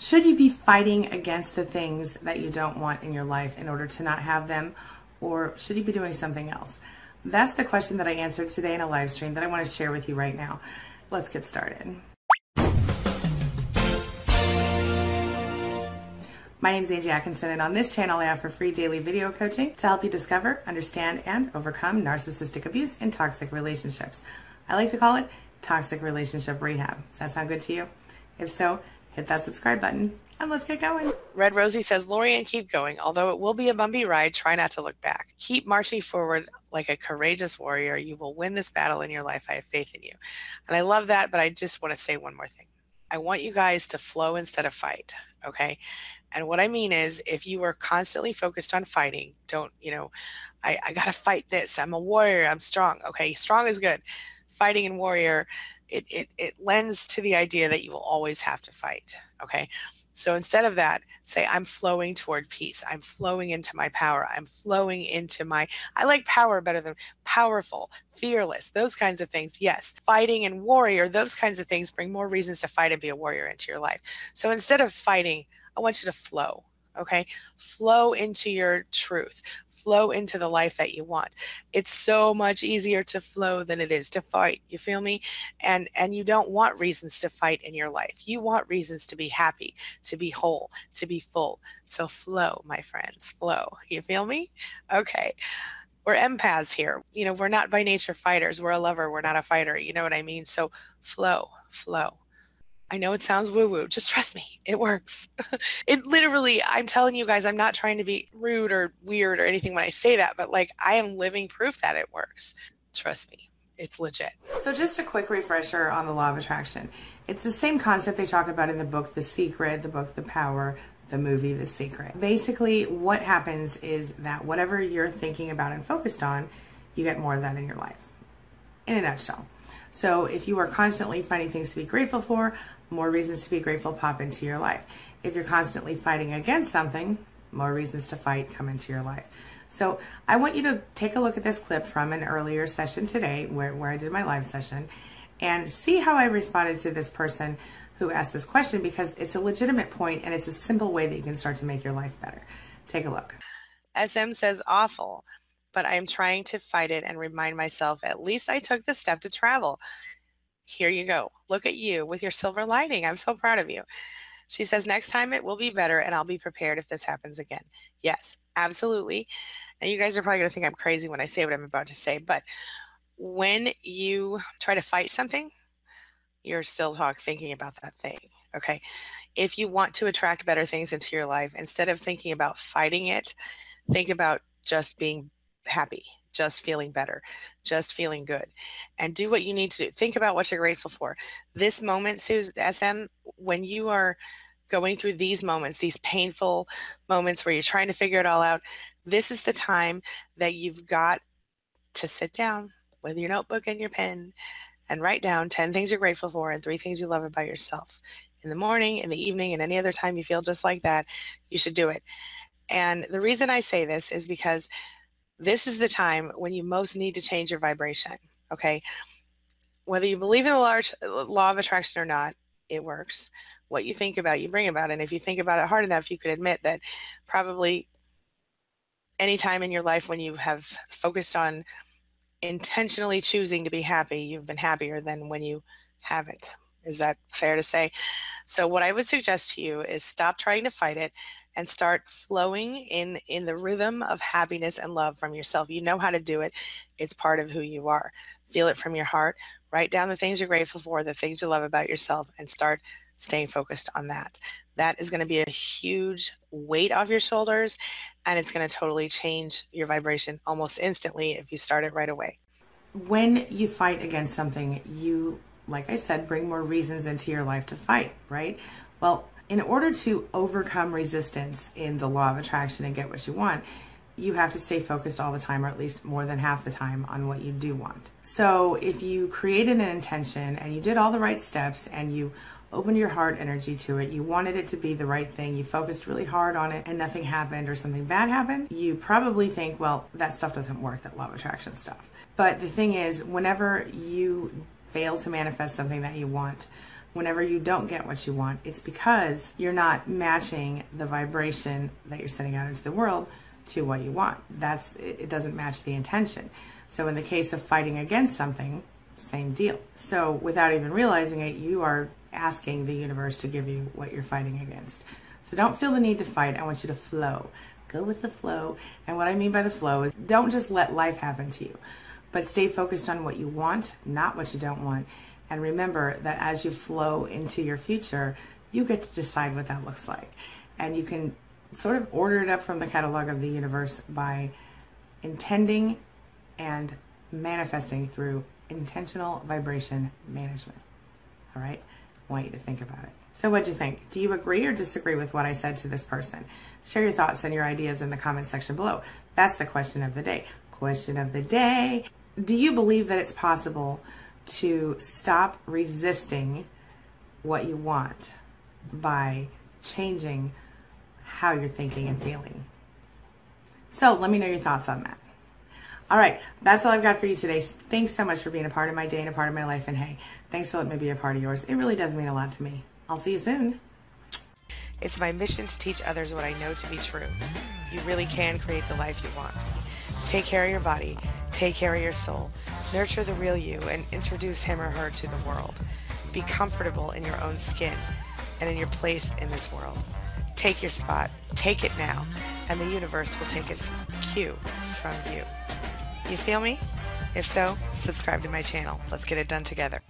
Should you be fighting against the things that you don't want in your life in order to not have them, or should you be doing something else? That's the question that I answered today in a live stream that I want to share with you right now. Let's get started. My name is Angie Atkinson, and on this channel I offer free daily video coaching to help you discover, understand, and overcome narcissistic abuse in toxic relationships. I like to call it toxic relationship rehab. Does that sound good to you? If so, hit that subscribe button and let's get going. Red Rosie says, Lorianne, keep going. Although it will be a bumpy ride, try not to look back. Keep marching forward like a courageous warrior. You will win this battle in your life. I have faith in you. And I love that, but I just want to say one more thing. I want you guys to flow instead of fight, okay? And what I mean is, if you are constantly focused on fighting, don't, I got to fight this. I'm a warrior. I'm strong. Okay, strong is good. Fighting and warrior, it lends to the idea that you will always have to fight, okay? So instead of that, say, I'm flowing toward peace. I'm flowing into my power. I'm flowing into I like power better than powerful, fearless, those kinds of things. Yes, fighting and warrior, those kinds of things bring more reasons to fight and be a warrior into your life. So instead of fighting, I want you to flow, okay? Flow into your truth. Flow into the life that you want. It's so much easier to flow than it is to fight. You feel me? And you don't want reasons to fight in your life. You want reasons to be happy, to be whole, to be full. So flow, my friends, flow. You feel me? Okay. We're empaths here. We're not by nature fighters. We're a lover. We're not a fighter. You know what I mean? So flow, flow. I know it sounds woo-woo. Just trust me. It works. It literally, I'm telling you guys, I'm not trying to be rude or weird or anything when I say that, but I am living proof that it works. Trust me. It's legit. So just a quick refresher on the law of attraction. It's the same concept they talk about in the book, The Secret, the book, The Power, the movie, The Secret. Basically, what happens is that whatever you're thinking about and focused on, you get more of that in your life. In a nutshell. So if you are constantly finding things to be grateful for, more reasons to be grateful pop into your life. If you're constantly fighting against something, more reasons to fight come into your life. So I want you to take a look at this clip from an earlier session today where I did my live session and see how I responded to this person who asked this question, because it's a legitimate point and it's a simple way that you can start to make your life better. Take a look. SM says, awful, but I'm trying to fight it and remind myself, at least I took the step to travel. Here you go. Look at you with your silver lining. I'm so proud of you. She says, next time it will be better and I'll be prepared if this happens again. Yes, absolutely. And you guys are probably going to think I'm crazy when I say what I'm about to say, but when you try to fight something, you're still thinking about that thing, okay? If you want to attract better things into your life, instead of thinking about fighting it, think about just being happy, just feeling better, just feeling good, and do what you need to do. Think about what you're grateful for. This moment, SM, when you are going through these moments, these painful moments where you're trying to figure it all out, this is the time that you've got to sit down with your notebook and your pen and write down 10 things you're grateful for and 3 things you love about yourself. In the morning, in the evening, and any other time you feel just like that, you should do it. And the reason I say this is because this is the time when you most need to change your vibration, okay? Whether you believe in the law of attraction or not, it works. What you think about, you bring about. And if you think about it hard enough, you could admit that probably any time in your life when you have focused on intentionally choosing to be happy, you've been happier than when you haven't. Is that fair to say? So what I would suggest to you is stop trying to fight it and start flowing in the rhythm of happiness and love from yourself. You know how to do it. It's part of who you are. Feel it from your heart. Write down the things you're grateful for, the things you love about yourself, and start staying focused on that. That is going to be a huge weight off your shoulders, and it's going to totally change your vibration almost instantly if you start it right away. When you fight against something, you, like I said, bring more reasons into your life to fight, right? Well, in order to overcome resistance in the law of attraction and get what you want, you have to stay focused all the time, or at least more than half the time, on what you do want. So if you created an intention and you did all the right steps and you opened your heart energy to it, you wanted it to be the right thing, you focused really hard on it, and nothing happened or something bad happened, you probably think, well, that stuff doesn't work, that law of attraction stuff. But the thing is, whenever you fail to manifest something that you want, whenever you don't get what you want, it's because you're not matching the vibration that you're sending out into the world to what you want. It doesn't match the intention. So in the case of fighting against something, same deal. So without even realizing it, you are asking the universe to give you what you're fighting against. So don't feel the need to fight. I want you to flow. Go with the flow. And what I mean by the flow is don't just let life happen to you, but stay focused on what you want, not what you don't want. And remember that as you flow into your future, you get to decide what that looks like. And you can sort of order it up from the catalog of the universe by intending and manifesting through intentional vibration management. All right? I want you to think about it. So what'd you think? Do you agree or disagree with what I said to this person? Share your thoughts and your ideas in the comment section below. That's the question of the day. Question of the day. Do you believe that it's possible to stop resisting what you want by changing how you're thinking and feeling? So let me know your thoughts on that. All right, that's all I've got for you today. Thanks so much for being a part of my day and a part of my life. And hey, thanks for letting me be a part of yours. It really does mean a lot to me. I'll see you soon. It's my mission to teach others what I know to be true. You really can create the life you want. Take care of your body, take care of your soul, nurture the real you, and introduce him or her to the world. Be comfortable in your own skin and in your place in this world. Take your spot, take it now, and the universe will take its cue from you. You feel me? If so, subscribe to my channel. Let's get it done together.